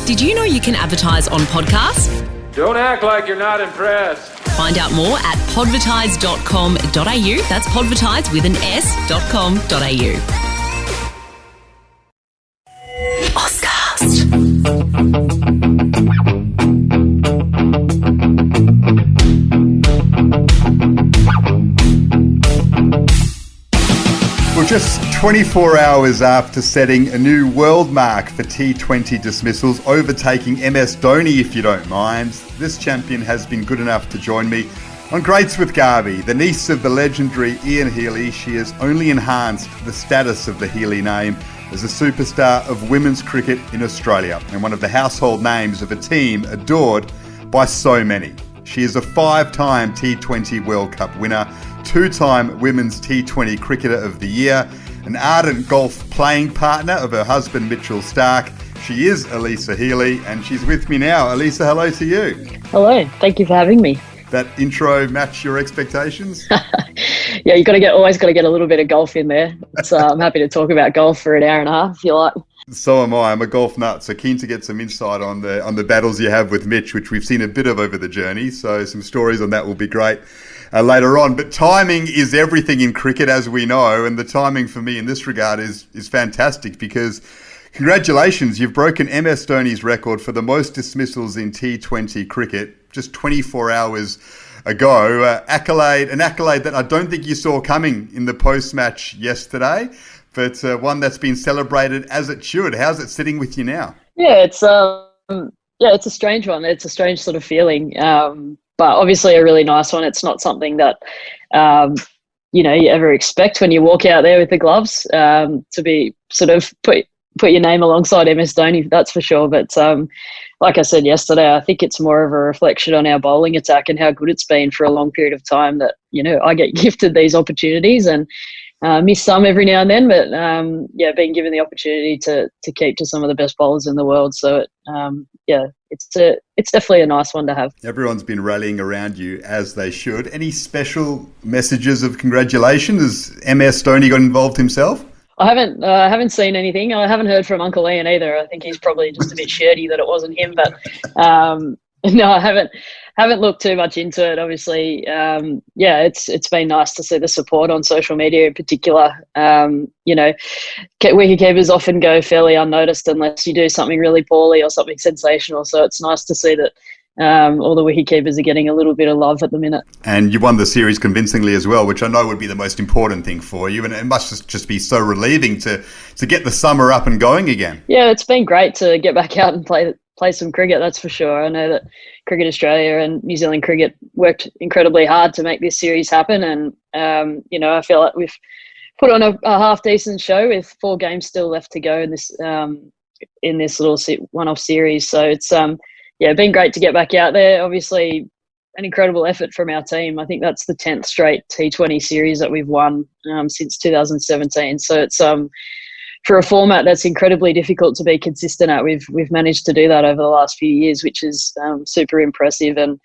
Did you know you can advertise on podcasts? Don't act like you're not impressed. Find out more at podvertise.com.au. That's podvertise with an s.com.au. Oscars. Well, just 24 hours after setting a new world mark for T20 dismissals, overtaking MS Dhoni, if you don't mind, this champion has been good enough to join me on Greats with Garby, the niece of the legendary Ian Healy. She has only enhanced the status of the Healy name as a superstar of women's cricket in Australia and one of the household names of a team adored by so many. She is a 5-time T20 World Cup winner, 2-time Women's T20 Cricketer of the Year, an ardent golf playing partner of her husband Mitchell Starc. She is Alyssa Healy, and she's with me now. Alyssa, hello to you. Hello, thank you for having me. That intro match your expectations? Yeah, always got to get a little bit of golf in there. So I'm happy to talk about golf for an hour and a half if you like. So am I. I'm a golf nut, so keen to get some insight on the battles you have with Mitch, which we've seen a bit of over the journey. So some stories on that will be great later on. But timing is everything in cricket, as we know, and the timing for me in this regard is fantastic because congratulations, you've broken MS Dhoni's record for the most dismissals in T20 cricket just 24 hours ago. An accolade that I don't think you saw coming in the post-match yesterday, but one that's been celebrated as it should. How's it sitting with you now? Yeah, it's a strange one. It's a strange sort of feeling, but obviously a really nice one. It's not something that you ever expect when you walk out there with the gloves to be sort of put your name alongside MS Dhoni, that's for sure. But like I said yesterday, I think it's more of a reflection on our bowling attack and how good it's been for a long period of time that, I get gifted these opportunities and miss some every now and then. But, being given the opportunity to keep to some of the best bowlers in the world. So, it's definitely a nice one to have. Everyone's been rallying around you, as they should. Any special messages of congratulations? Has MS Dhoni got involved himself? I haven't seen anything. I haven't heard from Uncle Ian either. I think he's probably just a bit shirty that it wasn't him. But no, I haven't looked too much into it. Obviously, it's been nice to see the support on social media in particular. Wicketkeepers often go fairly unnoticed unless you do something really poorly or something sensational. So it's nice to see that all the wicketkeepers are getting a little bit of love at the minute. And you won the series convincingly as well, which I know would be the most important thing for you. And it must just be so relieving to get the summer up and going again. Yeah, it's been great to get back out and play some cricket, that's for sure. I know that Cricket Australia and New Zealand Cricket worked incredibly hard to make this series happen. And, I feel like we've put on a half-decent show with 4 games still left to go in this little one-off series. So it's been great to get back out there. Obviously, an incredible effort from our team. I think that's the 10th straight T20 series that we've won since 2017. So it's for a format that's incredibly difficult to be consistent at. We've managed to do that over the last few years, which is super impressive. And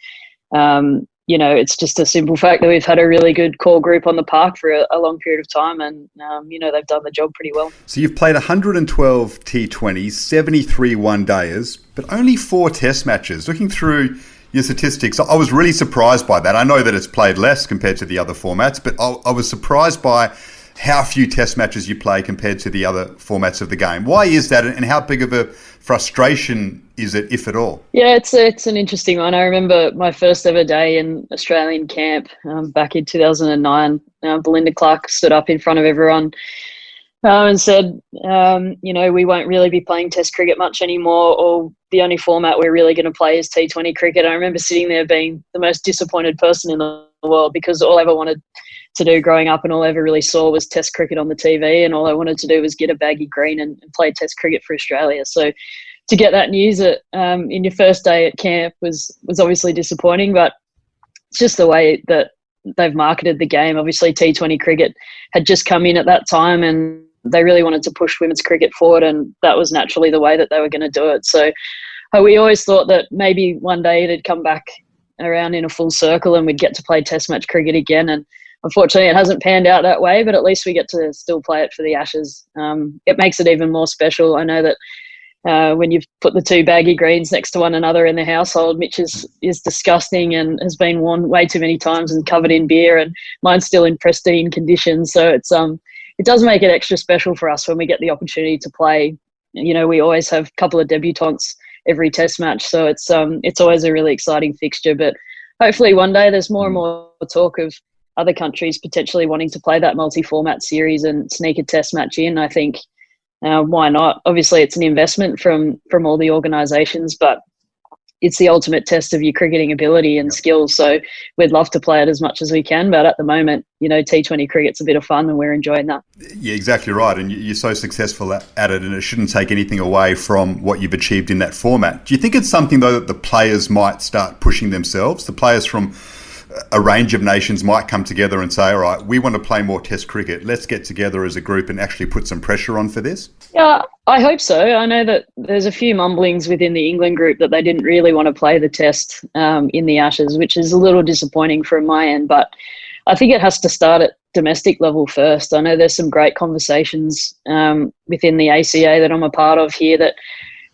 it's just a simple fact that we've had a really good core group on the park for a long period of time, and they've done the job pretty well. So you've played 112 T20s, 73 one-dayers, but only 4 test matches. Looking through your statistics, I was really surprised by that. I know that it's played less compared to the other formats, but I was surprised by how few test matches you play compared to the other formats of the game. Why is that, and how big of a frustration is it, if at all? Yeah, it's an interesting one. I remember my first ever day in Australian camp back in 2009. Belinda Clark stood up in front of everyone and said, we won't really be playing Test cricket much anymore, or the only format we're really going to play is T20 cricket. I remember sitting there being the most disappointed person in the world because all I ever wanted to do growing up and all I ever really saw was Test cricket on the TV, and all I wanted to do was get a baggy green and play Test cricket for Australia. So to get that news in your first day at camp was obviously disappointing, but it's just the way that they've marketed the game. Obviously T20 cricket had just come in at that time and they really wanted to push women's cricket forward, and that was naturally the way that they were going to do it. So we always thought that maybe one day it'd come back around in a full circle and we'd get to play Test match cricket again, and unfortunately, it hasn't panned out that way, but at least we get to still play it for the Ashes. It makes it even more special. I know that when you've put the two baggy greens next to one another in the household. Mitch is disgusting and has been worn way too many times and covered in beer, and mine's still in pristine condition. So it does make it extra special for us when we get the opportunity to play. You know, we always have a couple of debutants every test match, so it's always a really exciting fixture. But hopefully one day there's more and more talk of other countries potentially wanting to play that multi-format series and sneak a test match in. I think why not? Obviously it's an investment from all the organisations, but it's the ultimate test of your cricketing ability and skills. So we'd love to play it as much as we can. But at the moment, you know, T20 cricket's a bit of fun and we're enjoying that. Yeah, exactly right. And you're so successful at it, and it shouldn't take anything away from what you've achieved in that format. Do you think it's something, though, that the players might start pushing themselves? The players from a range of nations might come together and say, all right, we want to play more test cricket. Let's get together as a group and actually put some pressure on for this? Yeah, I hope so. I know that there's a few mumblings within the England group that they didn't really want to play the test in the Ashes, which is a little disappointing from my end. But I think it has to start at domestic level first. I know there's some great conversations within the ACA that I'm a part of here that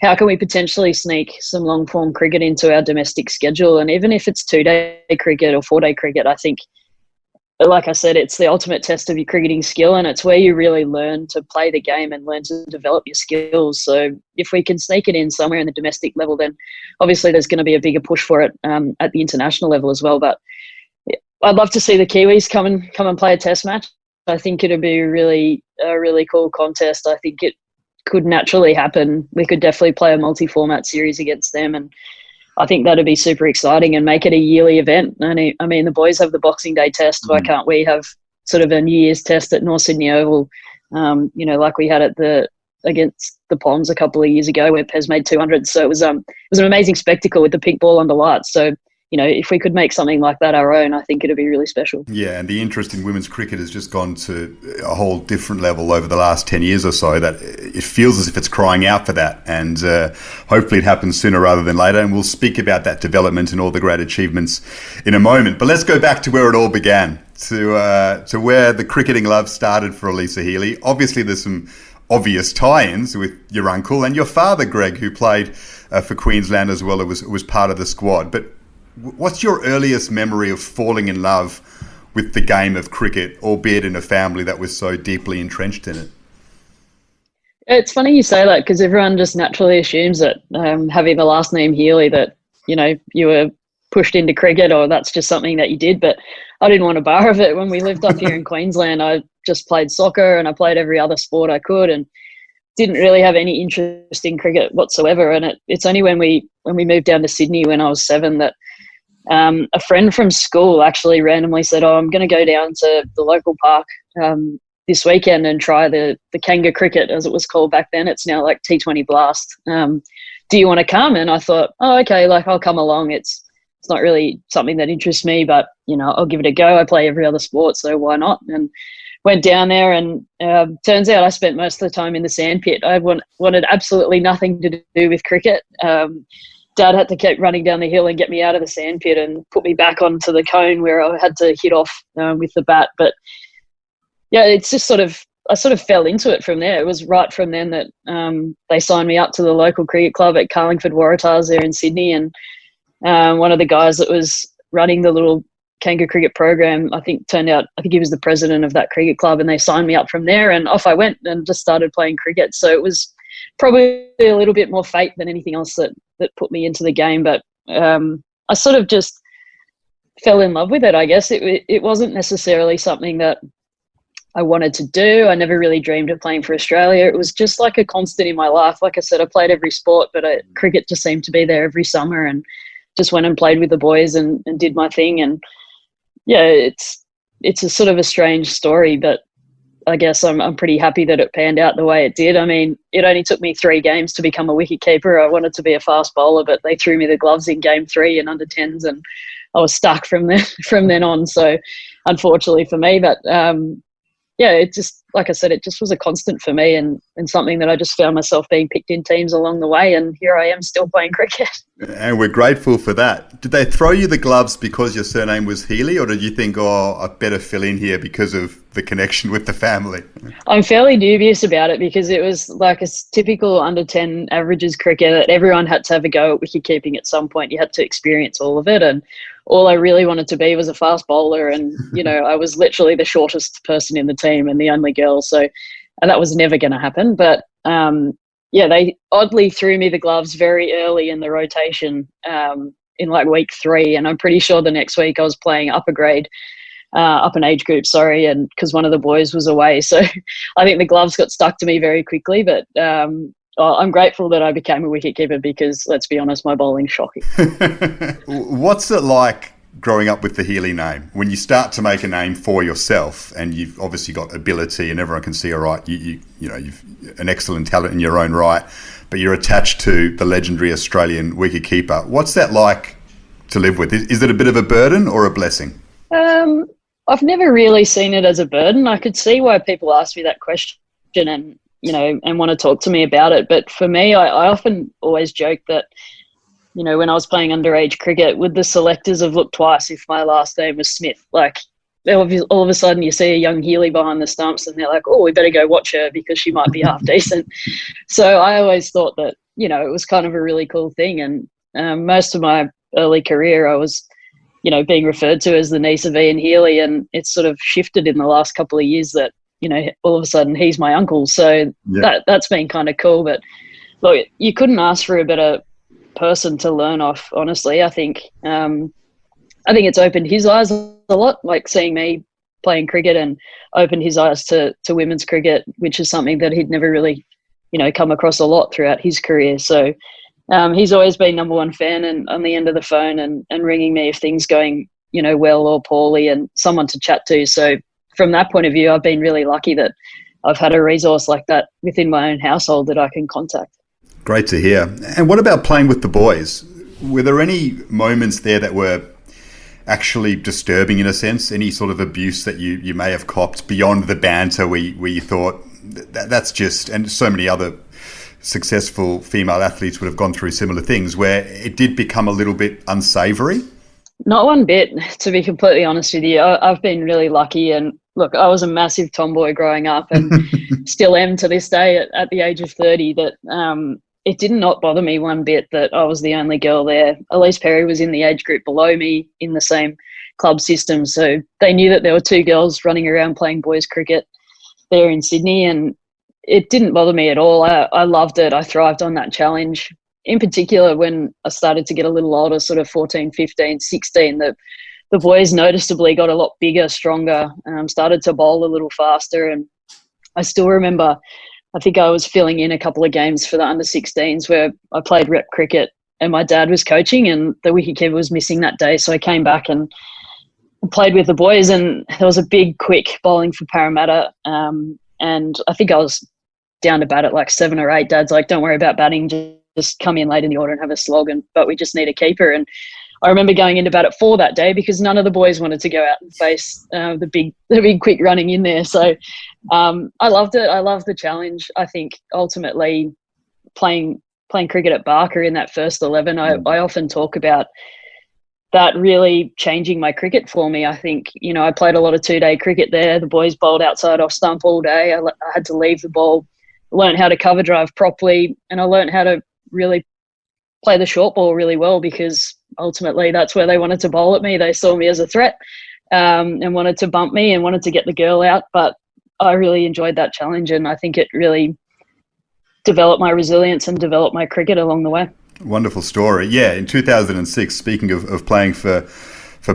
how can we potentially sneak some long-form cricket into our domestic schedule? And even if it's 2-day cricket or 4-day cricket, I think, like I said, it's the ultimate test of your cricketing skill, and it's where you really learn to play the game and learn to develop your skills. So if we can sneak it in somewhere in the domestic level, then obviously there's going to be a bigger push for it at the international level as well. But I'd love to see the Kiwis come and play a test match. I think it'd be a really cool contest. I think it could naturally happen. We could definitely play a multi-format series against them, and I think that'd be super exciting and make it a yearly event. And I mean, the boys have the Boxing Day test. Why can't we have sort of a New Year's test at North Sydney Oval? You know, like we had against the Poms a couple of years ago, where Pez made 200. So it was an amazing spectacle with the pink ball under lights. So, you know, if we could make something like that our own, I think it'd be really special. Yeah, and the interest in women's cricket has just gone to a whole different level over the last 10 years or so, that it feels as if it's crying out for that. And hopefully it happens sooner rather than later. And we'll speak about that development and all the great achievements in a moment. But let's go back to where it all began, to where the cricketing love started for Alyssa Healy. Obviously, there's some obvious tie-ins with your uncle and your father, Greg, who played for Queensland as well. It was part of the squad. But what's your earliest memory of falling in love with the game of cricket, albeit in a family that was so deeply entrenched in it? It's funny you say that, because everyone just naturally assumes that having the last name Healy, that, you know, you were pushed into cricket or that's just something that you did. But I didn't want a bar of it. When we lived up here in Queensland, I just played soccer and I played every other sport I could and didn't really have any interest in cricket whatsoever. And it's only when we moved down to Sydney when I was 7 that a friend from school actually randomly said, "Oh, I'm going to go down to the local park this weekend and try the Kanga cricket," as it was called back then. It's now like T20 Blast. Do you want to come? And I thought, oh, okay, like I'll come along. It's not really something that interests me, but, you know, I'll give it a go. I play every other sport, so why not? And went down there, and turns out I spent most of the time in the sandpit. I wanted absolutely nothing to do with cricket. Dad had to keep running down the hill and get me out of the sandpit and put me back onto the cone where I had to hit off with the bat. But yeah, it's just I sort of fell into it from there. It was right from then that they signed me up to the local cricket club at Carlingford Waratahs there in Sydney. And one of the guys that was running the little Kanga cricket program, I think he was the president of that cricket club, and they signed me up from there, and off I went and just started playing cricket. So it was probably a little bit more fate than anything else that put me into the game. But I sort of just fell in love with it, I guess. It wasn't necessarily something that I wanted to do. I never really dreamed of playing for Australia. It was just like a constant in my life. Like I said, I played every sport, but cricket just seemed to be there every summer, and just went and played with the boys and did my thing. And yeah, it's a sort of a strange story, but I guess I'm pretty happy that it panned out the way it did. I mean, it only took me 3 games to become a wicket keeper. I wanted to be a fast bowler, but they threw me the gloves in game 3 and under 10s, and I was stuck from then on. So unfortunately for me, but yeah, it just, like I said, it just was a constant for me, and something that I just found myself being picked in teams along the way, and here I am still playing cricket. And we're grateful for that. Did they throw you the gloves because your surname was Healy, or did you think, oh, I better fill in here because of the connection with the family? I'm fairly dubious about it because it was like a typical under 10 averages cricket. Everyone had to have a go at wicket-keeping at some point. You had to experience all of it, and all I really wanted to be was a fast bowler, and, you know, I was literally the shortest person in the team and the only girl, so that was never going to happen. But yeah, they oddly threw me the gloves very early in the rotation in like week 3. And I'm pretty sure the next week I was playing up an age group, and because one of the boys was away. So I think the gloves got stuck to me very quickly. But I'm grateful that I became a wicketkeeper because, let's be honest, my bowling's shocking. What's it like growing up with the Healy name? When you start to make a name for yourself, and you've obviously got ability, and everyone can see, all right, you know, you've an excellent talent in your own right, but you're attached to the legendary Australian wicketkeeper. What's that like to live with? Is it a bit of a burden or a blessing? I've never really seen it as a burden. I could see why people ask me that question and, you know, and want to talk to me about it. But for me, I often always joke that, you know, when I was playing underage cricket, would the selectors have looked twice if my last name was Smith? Like, all of a sudden you see a young Healy behind the stumps and they're like, oh, we better go watch her because she might be half decent. So I always thought that, you know, it was kind of a really cool thing. And most of my early career, I was, you know, being referred to as the niece of Ian Healy, and it's sort of shifted in the last couple of years that, you know, all of a sudden he's my uncle. So that's been kind of cool. But look, you couldn't ask for a better person to learn off, honestly. I think it's opened his eyes a lot, like seeing me playing cricket, and opened his eyes to women's cricket, which is something that he'd never really, you know, come across a lot throughout his career. So he's always been number one fan and on the end of the phone and ringing me if things going, you know, well or poorly, and someone to chat to. So from that point of view, I've been really lucky that I've had a resource like that within my own household that I can contact. Great to hear. And what about playing with the boys? Were there any moments there that were actually disturbing in a sense? Any sort of abuse that you may have copped beyond the banter where you thought that's just, and so many other successful female athletes would have gone through similar things, where it did become a little bit unsavoury? Not one bit, to be completely honest with you. I've been really lucky, and look, I was a massive tomboy growing up and still am to this day at the age of 30, that it did not bother me one bit that I was the only girl there. Elise Perry was in the age group below me in the same club system, so they knew that there were 2 girls running around playing boys cricket there in Sydney, and it didn't bother me at all. I loved it. I thrived on that challenge. In particular, when I started to get a little older, sort of 14, 15, 16, the boys noticeably got a lot bigger, stronger, started to bowl a little faster. And I still remember, I think I was filling in a couple of games for the under-16s where I played rep cricket and my dad was coaching and the wicketkeeper was missing that day. So I came back and played with the boys, and there was a big, quick bowling for Parramatta. And I think I was down to bat at like 7 or 8. Dad's like, don't worry about batting, just come in late in the order and have a slog, but we just need a keeper. And I remember going into bat at 4 that day because none of the boys wanted to go out and face the big quick running in there. So I loved it. I loved the challenge. I think ultimately playing cricket at Barker in that first 11, I often talk about that really changing my cricket for me. I think, you know, I played a lot of 2-day cricket there. The boys bowled outside off stump all day. I had to leave the ball, learn how to cover drive properly, and I learned how to really play the short ball really well because ultimately that's where they wanted to bowl at me. They saw me as a threat and wanted to bump me and wanted to get the girl out. But I really enjoyed that challenge, and I think it really developed my resilience and developed my cricket along the way. Wonderful story. Yeah, in 2006, speaking of playing for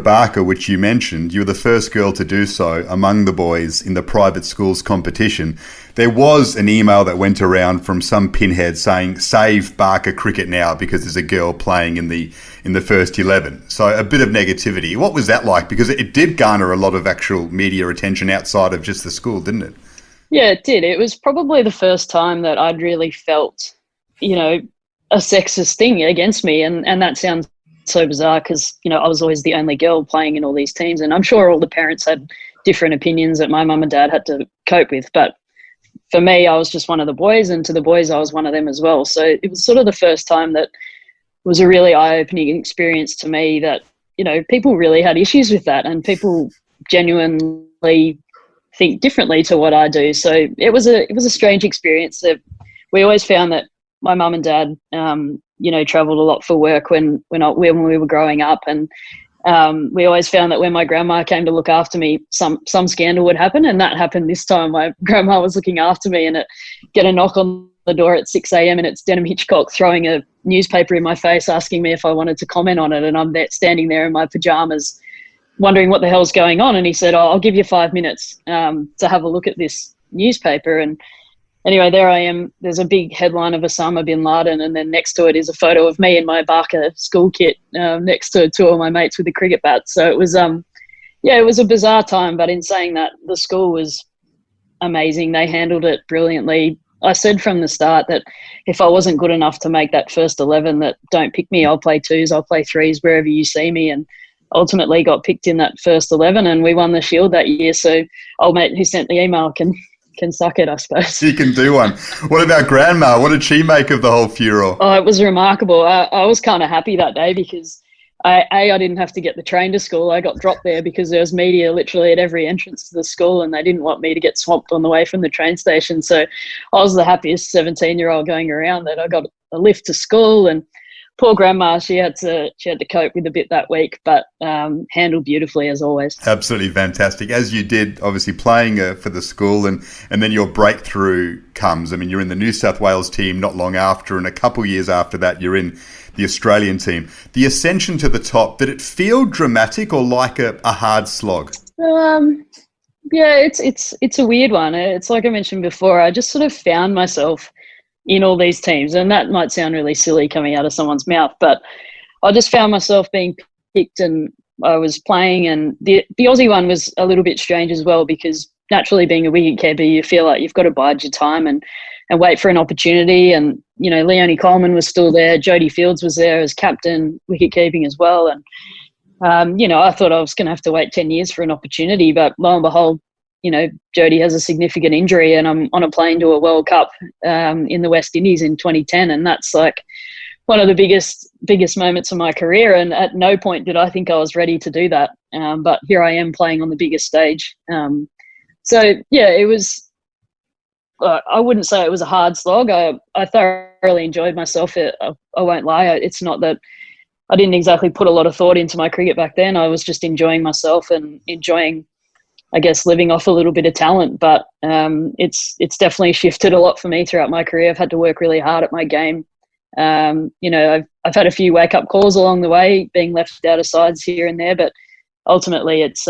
Barker, which you mentioned, you were the first girl to do so among the boys in the private schools competition. There was an email that went around from some pinhead saying, save Barker cricket now because there's a girl playing in the first 11. So a bit of negativity. What was that like? Because it did garner a lot of actual media attention outside of just the school, didn't it? Yeah, it did. It was probably the first time that I'd really felt, you know, a sexist thing against me. And that sounds so bizarre because, you know, I was always the only girl playing in all these teams. And I'm sure all the parents had different opinions that my mum and dad had to cope with. But for me, I was just one of the boys, and to the boys, I was one of them as well. So it was sort of the first time that was a really eye-opening experience to me that, people really had issues with that, and people genuinely think differently to what I do. So it was a strange experience. We always found that my mum and dad, traveled a lot for work when we were growing up, and we always found that when my grandma came to look after me, some scandal would happen, and that happened this time. My grandma was looking after me, and get a knock on the door at 6 a.m. and it's Denham Hitchcock throwing a newspaper in my face, asking me if I wanted to comment on it, and I'm standing there in my pajamas, wondering what the hell's going on. And he said, "I'll give you 5 minutes to have a look at this newspaper." And anyway, there I am. There's a big headline of Osama bin Laden, and then next to it is a photo of me in my Barker school kit next to two of my mates with a cricket bat. So it was, it was a bizarre time. But in saying that, the school was amazing. They handled it brilliantly. I said from the start that if I wasn't good enough to make that first 11, that don't pick me. I'll play twos, I'll play threes, wherever you see me. And ultimately got picked in that first 11, and we won the Shield that year. So old mate who sent the email can suck it, I suppose. She can do one. What about Grandma? What did she make of the whole furor? Oh, it was remarkable. I was kind of happy that day because I didn't have to get the train to school. I got dropped there because there was media literally at every entrance to the school, and they didn't want me to get swamped on the way from the train station. So I was the happiest 17-year-old going around that I got a lift to school. And poor Grandma, she had to cope with a bit that week, but handled beautifully as always. Absolutely fantastic. As you did, obviously playing for the school, and then your breakthrough comes. I mean, you're in the New South Wales team not long after, and a couple years after that, you're in the Australian team. The ascension to the top, did it feel dramatic or like a hard slog? Yeah, it's a weird one. It's like I mentioned before, I just sort of found myself in all these teams, and that might sound really silly coming out of someone's mouth, but I just found myself being picked, and I was playing, and the Aussie one was a little bit strange as well, because naturally being a wicketkeeper, you feel like you've got to bide your time and wait for an opportunity. And Leonie Coleman was still there, Jodie Fields was there as captain, wicket-keeping as well, and I thought I was going to have to wait 10 years for an opportunity, but lo and behold, Jodie has a significant injury, and I'm on a plane to a World Cup in the West Indies in 2010, and that's like one of the biggest moments of my career. And at no point did I think I was ready to do that, but here I am playing on the biggest stage. So yeah, it was. I wouldn't say it was a hard slog. I thoroughly enjoyed myself. I won't lie. It's not that I didn't exactly put a lot of thought into my cricket back then. I was just enjoying myself and enjoying, I guess, living off a little bit of talent. But it's definitely shifted a lot for me throughout my career. I've had to work really hard at my game. I've had a few wake-up calls along the way, being left out of sides here and there, but ultimately it's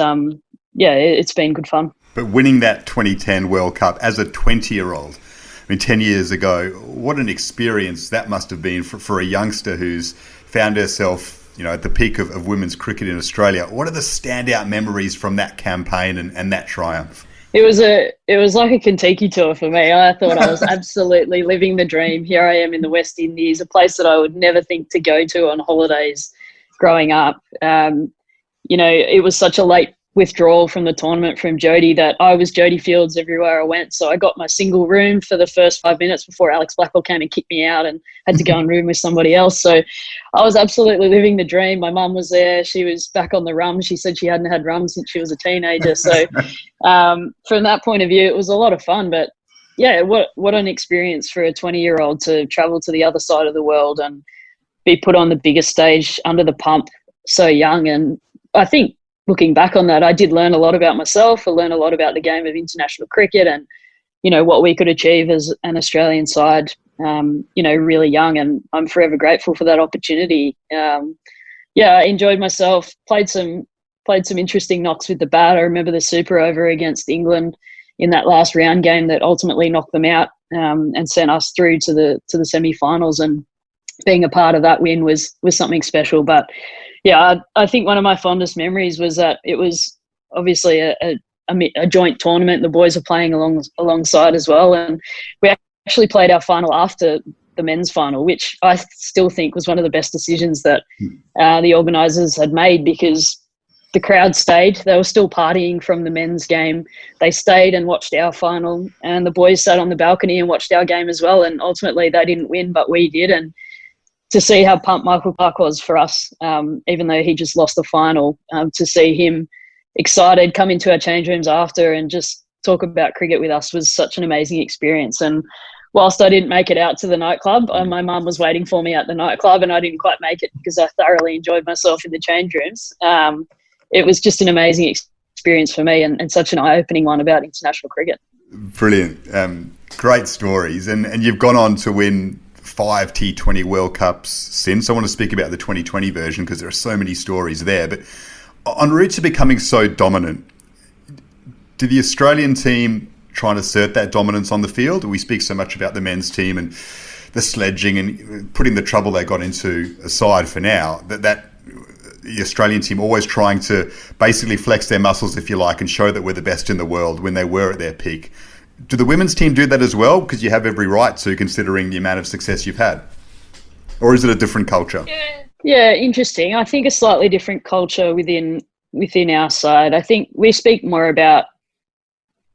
been good fun. But winning that 2010 World Cup as a 20-year-old, 10 years ago, what an experience that must have been for a youngster who's found herself, at the peak of women's cricket in Australia. What are the standout memories from that campaign and that triumph? It was like a Kentucky tour for me. I thought I was absolutely living the dream. Here I am in the West Indies, a place that I would never think to go to on holidays growing up. It was such a late withdrawal from the tournament from Jodie that I was Jodie Fields everywhere I went. So I got my single room for the first 5 minutes before Alex Blackwell came and kicked me out and had to go and room with somebody else. So I was absolutely living the dream. My mum was there. She was back on the rum. She said she hadn't had rum since she was a teenager. So from that point of view, it was a lot of fun. But yeah, what an experience for a 20-year-old to travel to the other side of the world and be put on the biggest stage under the pump so young. And I think, looking back on that, I did learn a lot about myself. I learned a lot about the game of international cricket and, what we could achieve as an Australian side, really young. And I'm forever grateful for that opportunity. I enjoyed myself, played some interesting knocks with the bat. I remember the super over against England in that last round game that ultimately knocked them out and sent us through to the semi-finals. And being a part of that win was something special. But yeah, I think one of my fondest memories was that it was obviously a joint tournament. The boys are playing alongside as well. And we actually played our final after the men's final, which I still think was one of the best decisions that the organisers had made, because the crowd stayed. They were still partying from the men's game. They stayed and watched our final, and the boys sat on the balcony and watched our game as well. And ultimately they didn't win, but we did. And to see how pumped Michael Clark was for us, even though he just lost the final, to see him excited, come into our change rooms after and just talk about cricket with us was such an amazing experience. And whilst I didn't make it out to the nightclub, my mum was waiting for me at the nightclub, and I didn't quite make it because I thoroughly enjoyed myself in the change rooms. It was just an amazing experience for me, and such an eye-opening one about international cricket. Brilliant. Great stories. And you've gone on to win 5 T20 World Cups since. I want to speak about the 2020 version because there are so many stories there. But en route to becoming so dominant, did the Australian team try and assert that dominance on the field? We speak so much about the men's team and the sledging and putting the trouble they got into aside for now, that the Australian team always trying to basically flex their muscles, if you like, and show that we're the best in the world when they were at their peak. Do the women's team do that as well? Because you have every right to, considering the amount of success you've had. Or is it a different culture? Yeah, interesting. I think a slightly different culture within our side. I think we speak more about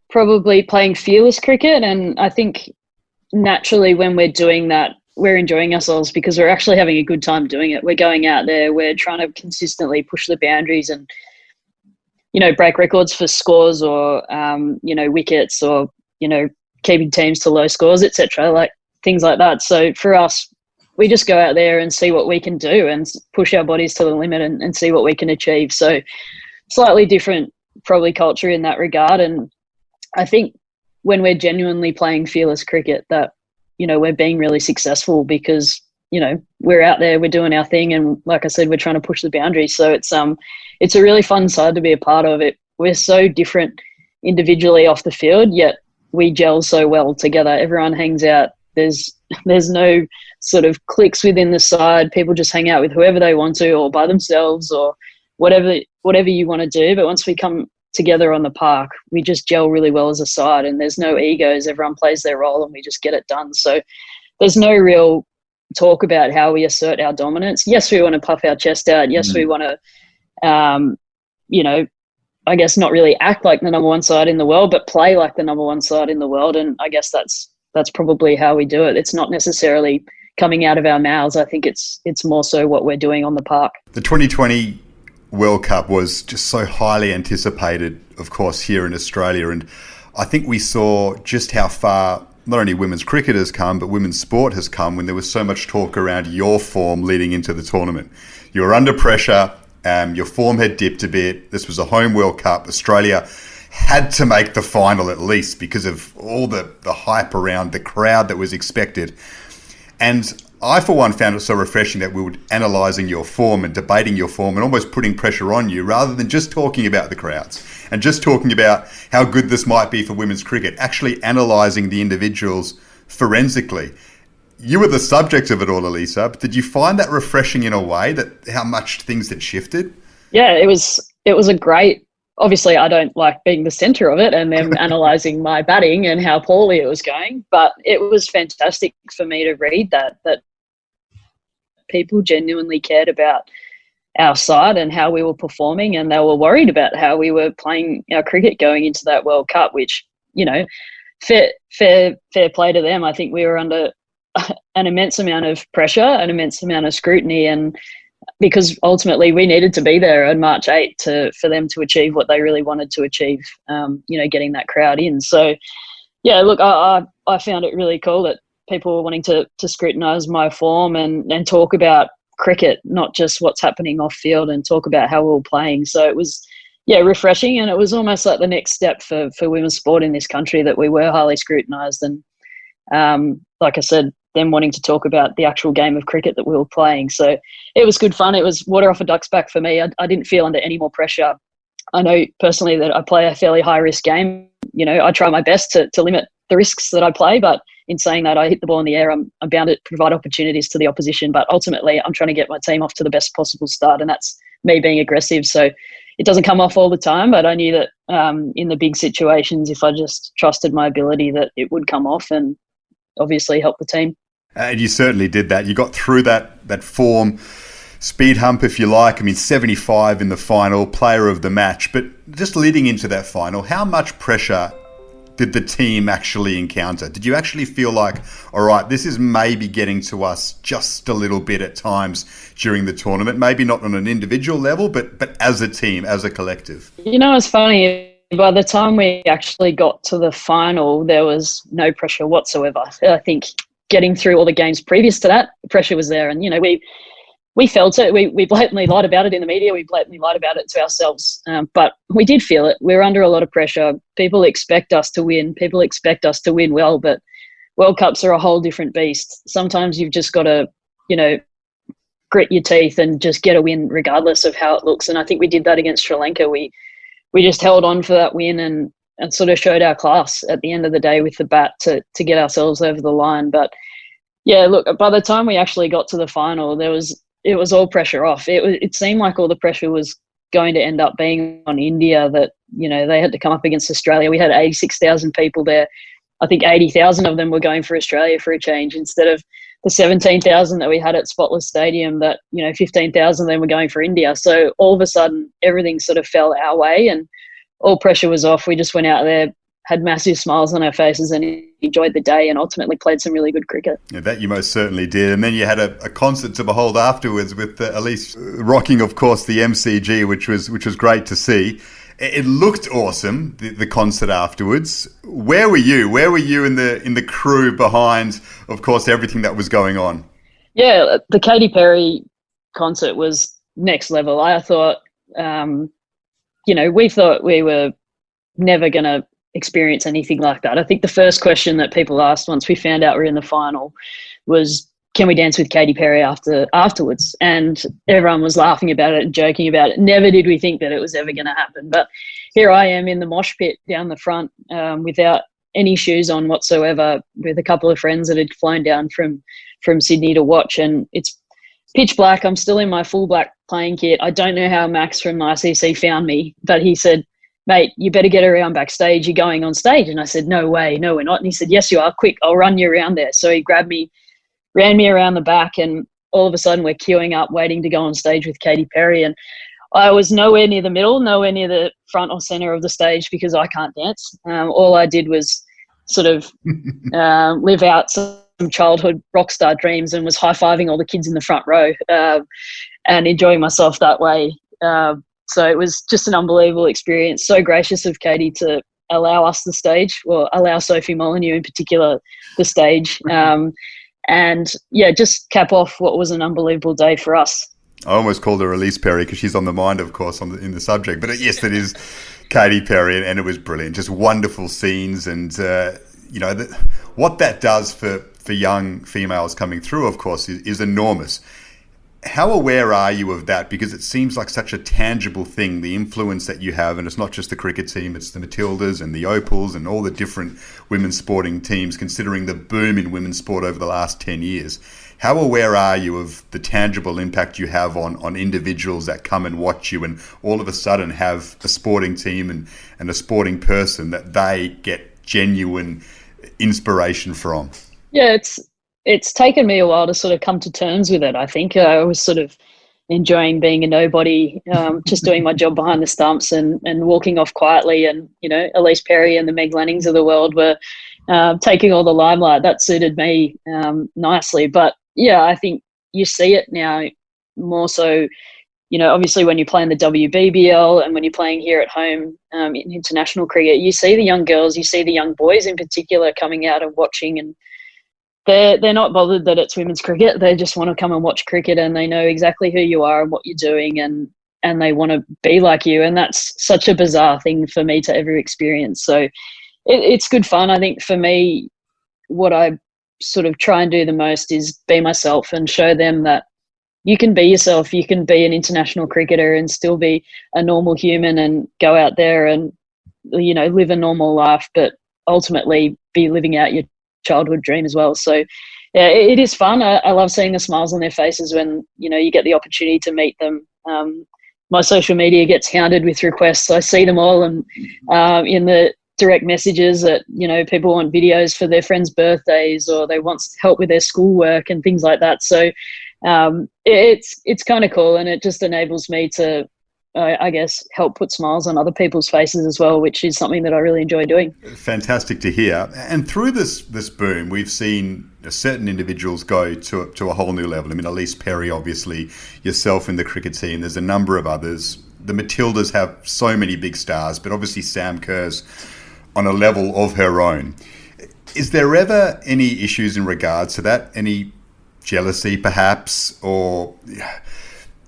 probably playing fearless cricket, and I think naturally when we're doing that, we're enjoying ourselves because we're actually having a good time doing it. We're going out there, we're trying to consistently push the boundaries and, break records for scores or, wickets or, keeping teams to low scores, etc., like things like that. So for us, we just go out there and see what we can do and push our bodies to the limit and see what we can achieve. So slightly different probably culture in that regard. And I think when we're genuinely playing fearless cricket that, we're being really successful because, we're out there, we're doing our thing. And like I said, we're trying to push the boundaries. So it's a really fun side to be a part of it. We're so different individually off the field, yet we gel so well together. Everyone hangs out. There's no sort of cliques within the side. People just hang out with whoever they want to or by themselves or whatever you want to do. But once we come together on the park, we just gel really well as a side, and there's no egos. Everyone plays their role and we just get it done. So there's no real talk about how we assert our dominance. Yes, we want to puff our chest out. Yes, we want to, I guess not really act like the number one side in the world, but play like the number one side in the world. And I guess that's probably how we do it. It's not necessarily coming out of our mouths. I think it's more so what we're doing on the park. The 2020 World Cup was just so highly anticipated, of course, here in Australia. And I think we saw just how far not only women's cricket has come, but women's sport has come when there was so much talk around your form leading into the tournament. You were under pressure. Your form had dipped a bit. This was a home World Cup. Australia had to make the final at least because of all the hype around the crowd that was expected. And I, for one, found it so refreshing that we were analysing your form and debating your form and almost putting pressure on you rather than just talking about the crowds and just talking about how good this might be for women's cricket, actually analysing the individuals forensically. You were the subject of it all, Alyssa, but did you find that refreshing in a way, that how much things had shifted? Yeah, it was a great, obviously I don't like being the centre of it and then analysing my batting and how poorly it was going, but it was fantastic for me to read that people genuinely cared about our side and how we were performing, and they were worried about how we were playing our cricket going into that World Cup, which, fair play to them. I think we were under an immense amount of pressure, an immense amount of scrutiny, and because ultimately we needed to be there on March 8th for them to achieve what they really wanted to achieve, getting that crowd in. So, yeah, look, I found it really cool that people were wanting to scrutinise my form and talk about cricket, not just what's happening off field, and talk about how we were playing. So it was, refreshing, and it was almost like the next step for women's sport in this country that we were highly scrutinised. And like I said, them wanting to talk about the actual game of cricket that we were playing. So it was good fun. It was water off a duck's back for me. I didn't feel under any more pressure. I know personally that I play a fairly high risk game. I try my best to limit the risks that I play, but in saying that, I hit the ball in the air. I'm bound to provide opportunities to the opposition, but ultimately I'm trying to get my team off to the best possible start, and that's me being aggressive. So it doesn't come off all the time, but I knew that in the big situations, if I just trusted my ability, that it would come off and obviously help the team. And you certainly did that. You got through that form speed hump, if you like. I mean, 75 in the final, player of the match. But just leading into that final, how much pressure did the team actually encounter? Did you actually feel like, all right, this is maybe getting to us just a little bit at times during the tournament? Maybe not on an individual level, but as a team, as a collective. You know, it's funny. By the time we actually got to the final, there was no pressure whatsoever. I think getting through all the games previous to that, the pressure was there. And, you know, we felt it. We blatantly lied about it in the media. We blatantly lied about it to ourselves. But we did feel it. We're under a lot of pressure. People expect us to win. People expect us to win well. But World Cups are a whole different beast. Sometimes you've just got to, you know, grit your teeth and just get a win regardless of how it looks. And I think we did that against Sri Lanka. We just held on for that win and sort of showed our class at the end of the day with the bat to get ourselves over the line. But yeah, look, by the time we actually got to the final, it was all pressure off. It seemed like all the pressure was going to end up being on India, that, you know, they had to come up against Australia. We had 86,000 people there. I think 80,000 of them were going for Australia for a change, instead of the 17,000 that we had at Spotless Stadium, that, you know, 15,000 of them were going for India. So all of a sudden, everything sort of fell our way and all pressure was off. We just went out there, had massive smiles on our faces and enjoyed the day, and ultimately played some really good cricket. Yeah, that you most certainly did. And then you had a concert to behold afterwards with Alyssa rocking, of course, the MCG, which was great to see. It looked awesome, the concert afterwards. Where were you? Where were you in the crew behind, of course, everything that was going on? Yeah, the Katy Perry concert was next level. I thought, you know, we thought we were never going to experience anything like that. I think the first question that people asked once we found out we were in the final was, can we dance with Katy Perry afterwards? And everyone was laughing about it and joking about it. Never did we think that it was ever going to happen. But here I am in the mosh pit down the front without any shoes on whatsoever, with a couple of friends that had flown down from Sydney to watch. And it's pitch black. I'm still in my full black playing kit. I don't know how Max from ICC found me, but he said, mate, you better get around backstage. You're going on stage. And I said, no way, no, we're not. And he said, yes, you are. Quick, I'll run you around there. So he grabbed me, ran me around the back, and all of a sudden we're queuing up, waiting to go on stage with Katy Perry. And I was nowhere near the middle, nowhere near the front or center of the stage, because I can't dance. All I did was sort of live out some childhood rock star dreams, and was high-fiving all the kids in the front row and enjoying myself that way. So it was just an unbelievable experience. So gracious of Katy to allow us the stage, or allow Sophie Molyneux in particular the stage. And yeah, just cap off what was an unbelievable day for us. I almost called her Elise Perry because she's on the mind, of course, in the subject. But yes, it is Katy Perry, and it was brilliant. Just wonderful scenes, and you know, what that does for young females coming through, of course, is enormous. How aware are you of that? Because it seems like such a tangible thing, the influence that you have, and it's not just the cricket team, it's the Matildas and the Opals and all the different women's sporting teams, considering the boom in women's sport over the last 10 years. How aware are you of the tangible impact you have on individuals that come and watch you and all of a sudden have a sporting team and a sporting person that they get genuine inspiration from? Yeah, it's taken me a while to sort of come to terms with it. I think I was sort of enjoying being a nobody, just doing my job behind the stumps and walking off quietly. And, you know, Elise Perry and the Meg Lannings of the world were taking all the limelight. That suited me nicely. But yeah, I think you see it now more so, you know, obviously when you play in the WBBL and when you're playing here at home in international cricket, you see the young girls, you see the young boys in particular coming out and watching, and they're not bothered that it's women's cricket. They just want to come and watch cricket, and they know exactly who you are and what you're doing, and they want to be like you. And that's such a bizarre thing for me to ever experience. So it's good fun. I think for me, what I sort of try and do the most is be myself and show them that you can be yourself. You can be an international cricketer and still be a normal human and go out there and, you know, live a normal life, but ultimately be living out your childhood dream as well. So yeah, it is fun. I love seeing the smiles on their faces when, you know, you get the opportunity to meet them. My social media gets hounded with requests. I see them all, and in the direct messages that, you know, people want videos for their friends' birthdays, or they want help with their schoolwork and things like that. So it's kind of cool, and it just enables me to, I guess, help put smiles on other people's faces as well, which is something that I really enjoy doing. Fantastic to hear. And through this boom, we've seen certain individuals go to a whole new level. I mean, Alyssa Healy, obviously, yourself in the cricket team. There's a number of others. The Matildas have so many big stars, but obviously Sam Kerr's on a level of her own. Is there ever any issues in regards to that? Any jealousy, perhaps, or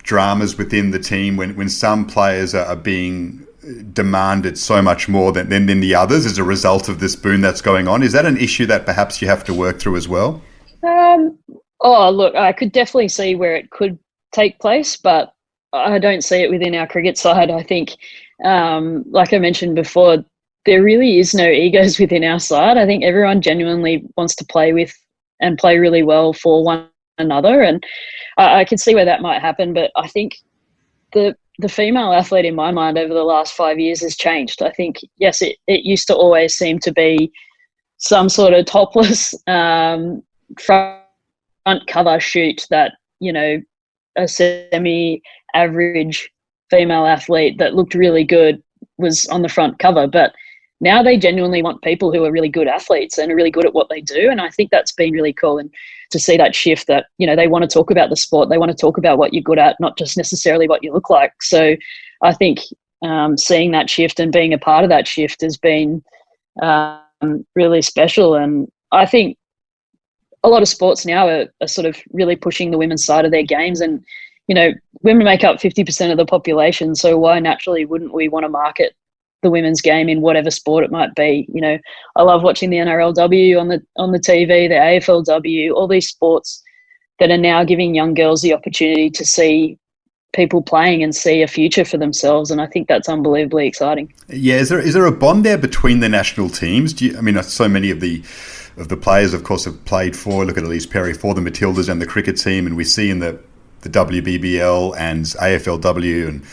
dramas within the team when some players are being demanded so much more than the others as a result of this boom that's going on? Is that an issue that perhaps you have to work through as well? Look, I could definitely see where it could take place, but I don't see it within our cricket side. I think, like I mentioned before, there really is no egos within our side. I think everyone genuinely wants to play with and play really well for one another, and I can see where that might happen. But I think the female athlete in my mind over the last 5 years has changed. I think, yes, it used to always seem to be some sort of topless front cover shoot that, you know, a semi-average female athlete that looked really good was on the front cover. But now they genuinely want people who are really good athletes and are really good at what they do. And I think that's been really cool. And to see that shift that, you know, they want to talk about the sport. They want to talk about what you're good at, not just necessarily what you look like. So I think seeing that shift and being a part of that shift has been really special. And I think a lot of sports now are sort of really pushing the women's side of their games. And, you know, women make up 50% of the population. So why naturally wouldn't we want to market the women's game in whatever sport it might be? You know, I love watching the NRLW on the TV, the AFLW, all these sports that are now giving young girls the opportunity to see people playing and see a future for themselves. And I think that's unbelievably exciting. Yeah, is there a bond there between the national teams? So many of the players, of course, have played for, look at Alyssa Healy, for the Matildas and the cricket team, and we see in the WBBL and AFLW and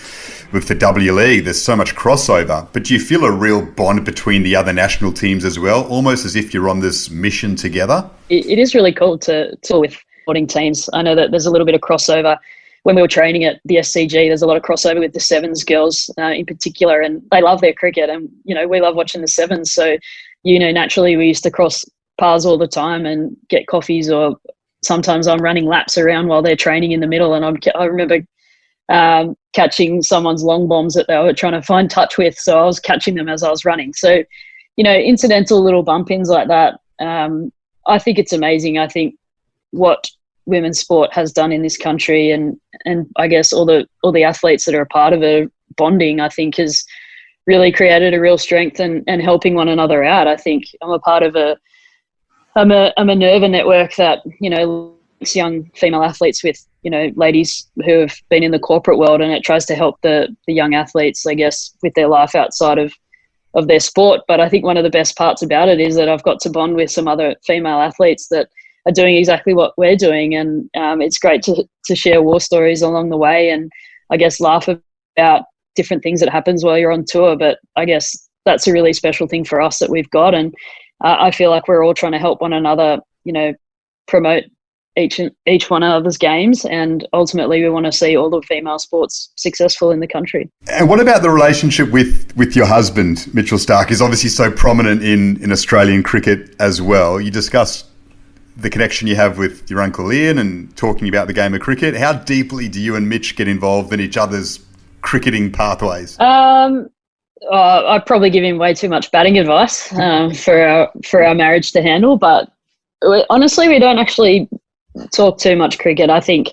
with the W League, there's so much crossover. But do you feel a real bond between the other national teams as well, almost as if you're on this mission together? It is really cool to with sporting teams. I know that there's a little bit of crossover. When we were training at the SCG, there's a lot of crossover with the Sevens girls in particular, and they love their cricket, and, you know, we love watching the Sevens. So, you know, naturally we used to cross paths all the time and get coffees, or sometimes I'm running laps around while they're training in the middle, and I remember catching someone's long bombs that they were trying to find touch with, so I was catching them as I was running. So, you know, incidental little bump-ins like that, I think it's amazing. I think what women's sport has done in this country, and I guess all the athletes that are a part of it bonding, I think has really created a real strength and helping one another out. I think I'm a part of I'm a Minerva network that, you know, links young female athletes with, you know, ladies who have been in the corporate world, and it tries to help the young athletes, I guess, with their life outside of their sport. But I think one of the best parts about it is that I've got to bond with some other female athletes that are doing exactly what we're doing, and it's great to share war stories along the way, and I guess laugh about different things that happens while you're on tour. But I guess that's a really special thing for us that we've got, and I feel like we're all trying to help one another, you know, promote each one another's games, and ultimately we want to see all the female sports successful in the country. And what about the relationship with your husband, Mitchell Starc? Is obviously so prominent in Australian cricket as well. You discussed the connection you have with your uncle Ian and talking about the game of cricket. How deeply do you and Mitch get involved in each other's cricketing pathways? I'd probably give him way too much batting advice for our marriage to handle, but honestly, we don't actually talk too much cricket. I think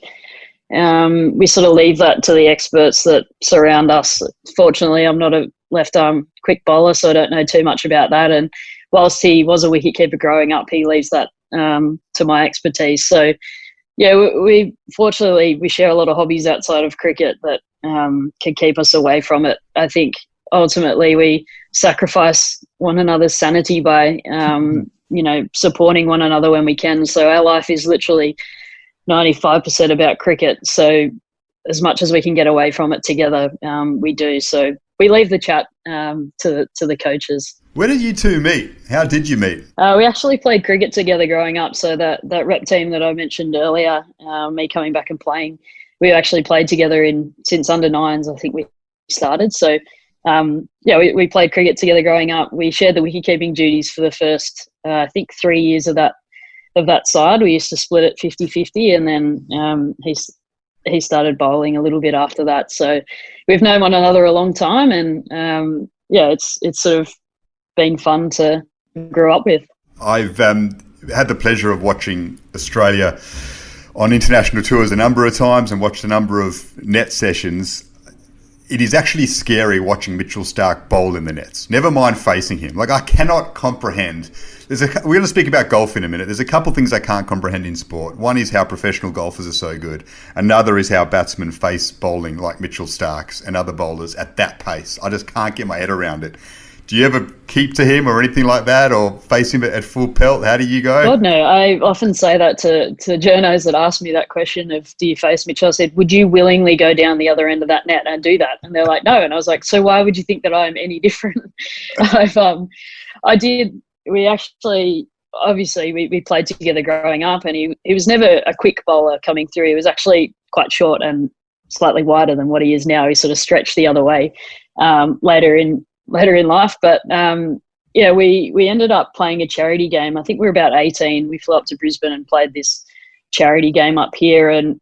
we sort of leave that to the experts that surround us. Fortunately, I'm not a left-arm quick bowler, so I don't know too much about that. And whilst he was a wicketkeeper growing up, he leaves that to my expertise. So, yeah, we fortunately share a lot of hobbies outside of cricket that can keep us away from it. I think ultimately we sacrifice one another's sanity by you know, supporting one another when we can. So our life is literally 95% about cricket. So as much as we can get away from it together, we do. So we leave the chat to the coaches. Where did you two meet? How did you meet? We actually played cricket together growing up. So that rep team that I mentioned earlier, me coming back and playing, we actually played together since under nines. I think we started. So we played cricket together growing up. We shared the wicket-keeping duties for the first, I think, 3 years of that side. We used to split it 50-50, and then he started bowling a little bit after that. So we've known one another a long time, and it's sort of been fun to grow up with. I've had the pleasure of watching Australia on international tours a number of times and watched a number of net sessions. It is actually scary watching Mitchell Starc bowl in the nets. Never mind facing him. Like, I cannot comprehend. We're going to speak about golf in a minute. There's a couple things I can't comprehend in sport. One is how professional golfers are so good. Another is how batsmen face bowling like Mitchell Starc's and other bowlers at that pace. I just can't get my head around it. Do you ever keep to him or anything like that, or face him at full pelt? How do you go? God, no. I often say that to journos that ask me that question of, do you face Mitch? I said, would you willingly go down the other end of that net and do that? And they're like, no. And I was like, so why would you think that I'm any different? We actually, obviously, we played together growing up, and he was never a quick bowler coming through. He was actually quite short and slightly wider than what he is now. He sort of stretched the other way later in life. But we ended up playing a charity game. I think we were about 18. We flew up to Brisbane and played this charity game up here, and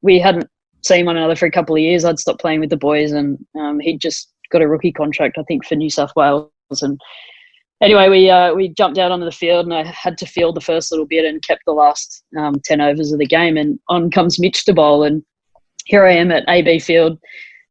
we hadn't seen one another for a couple of years. I'd stopped playing with the boys, and he'd just got a rookie contract, I think, for New South Wales. And anyway, we jumped out onto the field, and I had to field the first little bit and kept the last 10 overs of the game. And on comes Mitch to bowl, and here I am at AB Field,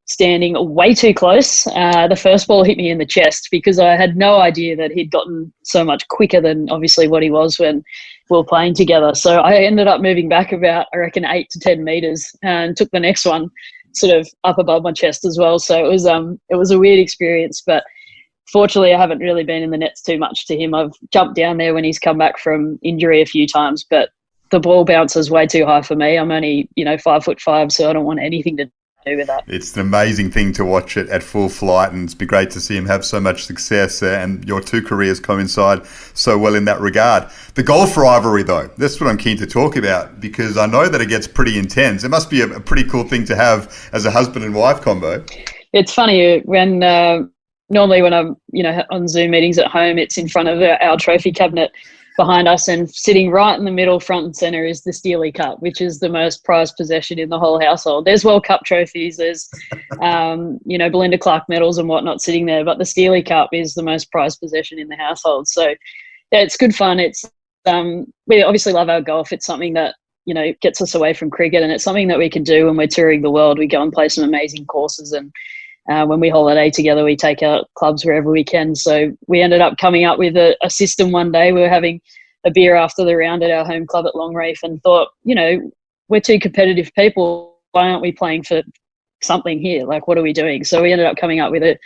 standing way too close. The first ball hit me in the chest because I had no idea that he'd gotten so much quicker than obviously what he was when we were playing together. So I ended up moving back about, I reckon, 8 to 10 metres and took the next one sort of up above my chest as well. So it was a weird experience, but fortunately I haven't really been in the nets too much to him. I've jumped down there when he's come back from injury a few times, but the ball bounces way too high for me. I'm only 5'5", so I don't want anything to do with that. It's an amazing thing to watch it at full flight, and it's been great to see him have so much success, and your two careers coincide so well in that regard. The golf rivalry, though, that's what I'm keen to talk about, because I know that it gets pretty intense. It must be a pretty cool thing to have as a husband and wife combo. It's funny when normally when I'm on Zoom meetings at home, it's in front of our trophy cabinet behind us, and sitting right in the middle, front and centre, is the Steely Cup, which is the most prized possession in the whole household. There's World Cup trophies, there's Belinda Clark medals and whatnot sitting there, but the Steely Cup is the most prized possession in the household. So yeah, it's good fun. It's we obviously love our golf. It's something that gets us away from cricket, and it's something that we can do when we're touring the world. We go and play some amazing courses, and when we holiday together, we take out clubs wherever we can. So we ended up coming up with a system one day. We were having a beer after the round at our home club at Longreef and thought, we're two competitive people. Why aren't we playing for something here? Like, what are we doing? So we ended up coming up with a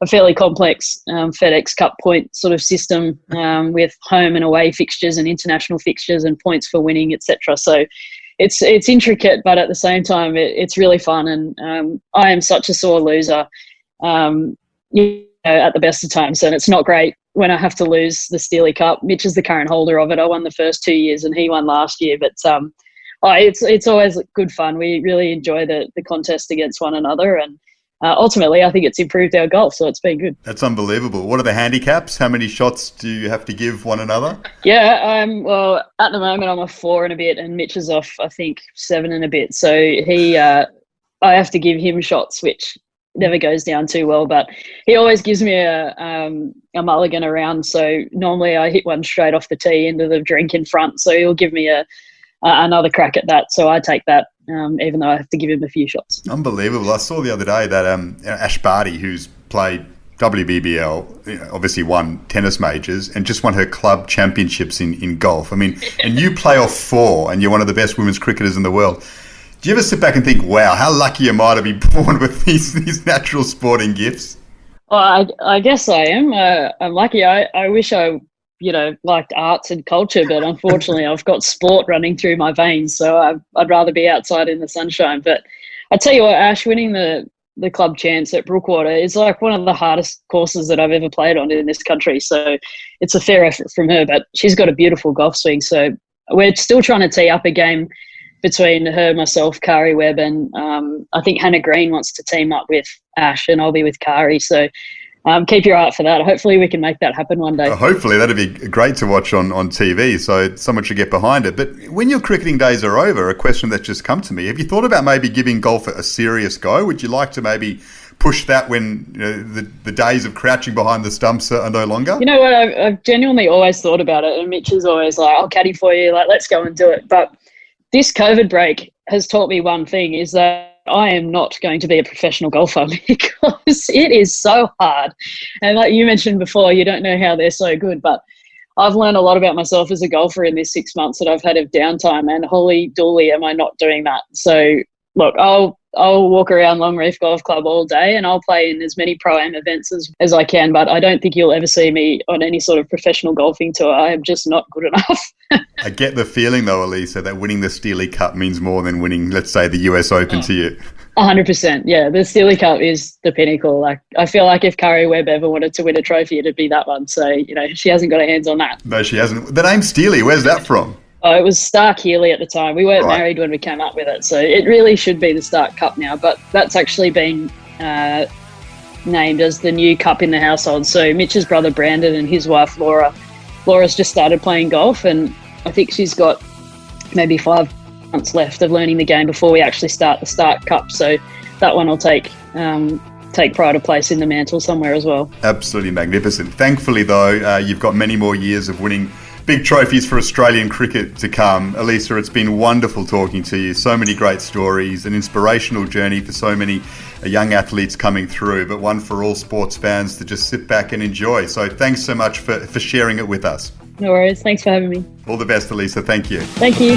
fairly complex FedEx Cup point sort of system with home and away fixtures and international fixtures and points for winning, etc. So it's intricate, but at the same time, it's really fun. And I am such a sore loser, at the best of times. And it's not great when I have to lose the Steely Cup. Mitch is the current holder of it. I won the first 2 years and he won last year. But it's always good fun. We really enjoy the contest against one another. And ultimately, I think it's improved our golf, so it's been good. That's unbelievable. What are the handicaps? How many shots do you have to give one another? Yeah, well, at the moment I'm off 4 and a bit, and Mitch is off, I think, 7 and a bit. So I have to give him shots, which never goes down too well. But he always gives me a mulligan around. So normally I hit one straight off the tee into the drink in front. So he'll give me another crack at that. So I take that. Even though I have to give him a few shots. Unbelievable. I saw the other day that Ash Barty, who's played WBBL, obviously won tennis majors and just won her club championships in golf. I mean, and you play off 4 and you're one of the best women's cricketers in the world. Do you ever sit back and think, wow, how lucky am I to be born with these natural sporting gifts? Well, I guess I am. I'm lucky. I wish I liked arts and culture, but unfortunately I've got sport running through my veins, so I'd rather be outside in the sunshine. But I tell you what, Ash, winning the the club chance at Brookwater is like one of the hardest courses that I've ever played on in this country. So it's a fair effort from her, but she's got a beautiful golf swing. So we're still trying to tee up a game between her, myself, Kari Webb, and I think Hannah Green wants to team up with Ash, and I'll be with Kari. So keep your eye out for that. Hopefully we can make that happen one day. Hopefully. That'd be great to watch on TV, so someone should get behind it. But when your cricketing days are over, a question that's just come to me, have you thought about maybe giving golf a serious go? Would you like to maybe push that when the days of crouching behind the stumps are no longer? You know what? I've genuinely always thought about it, and Mitch is always like, I'll caddy for you, like, let's go and do it. But this COVID break has taught me one thing, is that I am not going to be a professional golfer because it is so hard. And like you mentioned before, you don't know how they're so good, but I've learned a lot about myself as a golfer in this 6 months that I've had of downtime, and holy dooly am I not doing that. So look, I'll walk around Long Reef Golf Club all day, and I'll play in as many Pro-Am events as I can, but I don't think you'll ever see me on any sort of professional golfing tour. I am just not good enough. I get the feeling, though, Alyssa, that winning the Steely Cup means more than winning, let's say, the US Open to you. 100%. Yeah, the Steely Cup is the pinnacle. Like, I feel like if Kari Webb ever wanted to win a trophy, it'd be that one. So, she hasn't got her hands on that. No, she hasn't. The name Steely, where's that from? Oh, it was Starc Healy at the time. We weren't married when we came up with it, so it really should be the Starc Cup now. But that's actually been named as the new cup in the household. So Mitch's brother Brandon and his wife Laura's just started playing golf, and I think she's got maybe 5 months left of learning the game before we actually start the Starc Cup. So that one will take pride of place in the mantle somewhere as well. Absolutely magnificent. Thankfully, though, you've got many more years of winning big trophies for Australian cricket to come. Alyssa, it's been wonderful talking to you. So many great stories, an inspirational journey for so many young athletes coming through, but one for all sports fans to just sit back and enjoy. So thanks so much for sharing it with us. No worries. Thanks for having me. All the best, Alyssa. Thank you. Thank you.